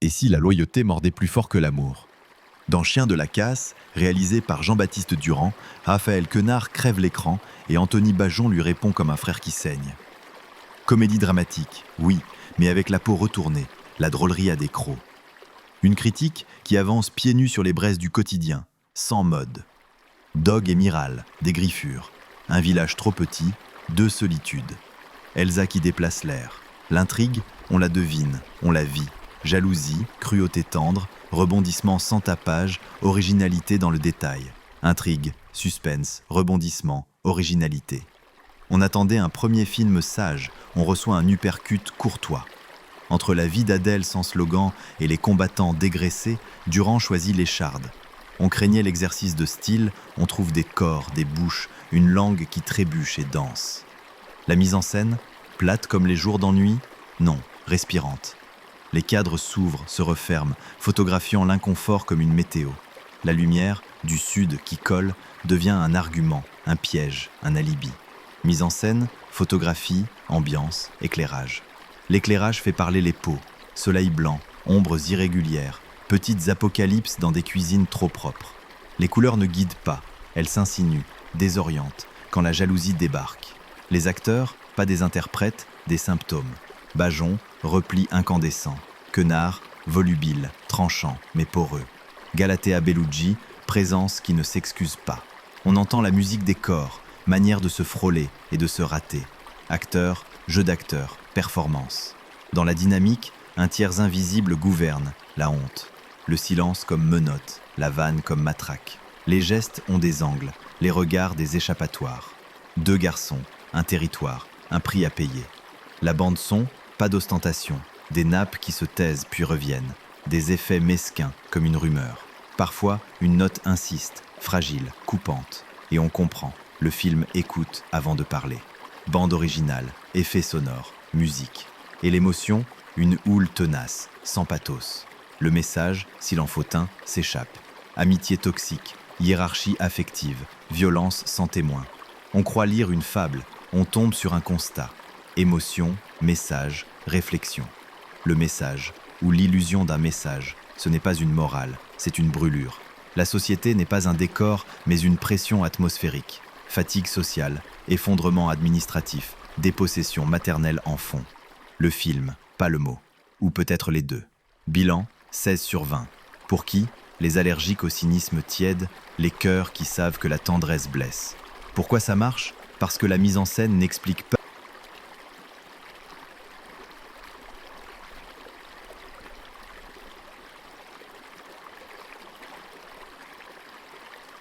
Et si la loyauté mordait plus fort que l'amour? Dans Chien de la casse, réalisé par Jean-Baptiste Durand, Raphaël Quenard crève l'écran et Anthony Bajon lui répond comme un frère qui saigne. Comédie dramatique, oui, mais avec la peau retournée, la drôlerie à des crocs. Une critique qui avance pieds nus sur les braises du quotidien, sans mode. Dog et Miral, des griffures. Un village trop petit, deux solitudes. Elsa qui déplace l'air. L'intrigue, on la devine, on la vit. Jalousie, cruauté tendre, rebondissement sans tapage, originalité dans le détail. Intrigue, suspense, rebondissement, originalité. On attendait un premier film sage, on reçoit un uppercut courtois. Entre la vie d'Adèle sans slogan et les combattants dégraissés, Durand choisit l'écharde. On craignait l'exercice de style, on trouve des corps, des bouches, une langue qui trébuche et danse. La mise en scène, plate comme les jours d'ennui? Non, respirante. Les cadres s'ouvrent, se referment, photographiant l'inconfort comme une météo. La lumière, du sud qui colle, devient un argument, un piège, un alibi. Mise en scène, photographie, ambiance, éclairage. L'éclairage fait parler les peaux, soleil blanc, ombres irrégulières, petites apocalypses dans des cuisines trop propres. Les couleurs ne guident pas, elles s'insinuent, désorientent, quand la jalousie débarque. Les acteurs, pas des interprètes, des symptômes. Bajon, repli incandescent. Quenard, volubile, tranchant, mais poreux. Galatea Bellucci, présence qui ne s'excuse pas. On entend la musique des corps, manière de se frôler et de se rater. Acteurs, jeu d'acteurs, performance. Dans la dynamique, un tiers invisible gouverne, la honte. Le silence comme menotte, la vanne comme matraque. Les gestes ont des angles, les regards des échappatoires. Deux garçons, un territoire, un prix à payer. La bande-son, pas d'ostentation. Des nappes qui se taisent puis reviennent. Des effets mesquins comme une rumeur. Parfois, une note insiste, fragile, coupante. Et on comprend. Le film écoute avant de parler. Bande originale, effets sonores, musique. Et l'émotion, une houle tenace, sans pathos. Le message, s'il en faut un, s'échappe. Amitié toxique, hiérarchie affective, violence sans témoin. On croit lire une fable, on tombe sur un constat. Émotion, message, réflexion. Le message, ou l'illusion d'un message, ce n'est pas une morale, c'est une brûlure. La société n'est pas un décor, mais une pression atmosphérique. Fatigue sociale, effondrement administratif, dépossession maternelle en fond. Le film, pas le mot. Ou peut-être les deux. Bilan, 16/20. Pour qui? Les allergiques au cynisme tiède, les cœurs qui savent que la tendresse blesse. Pourquoi ça marche? Parce que la mise en scène n'explique pas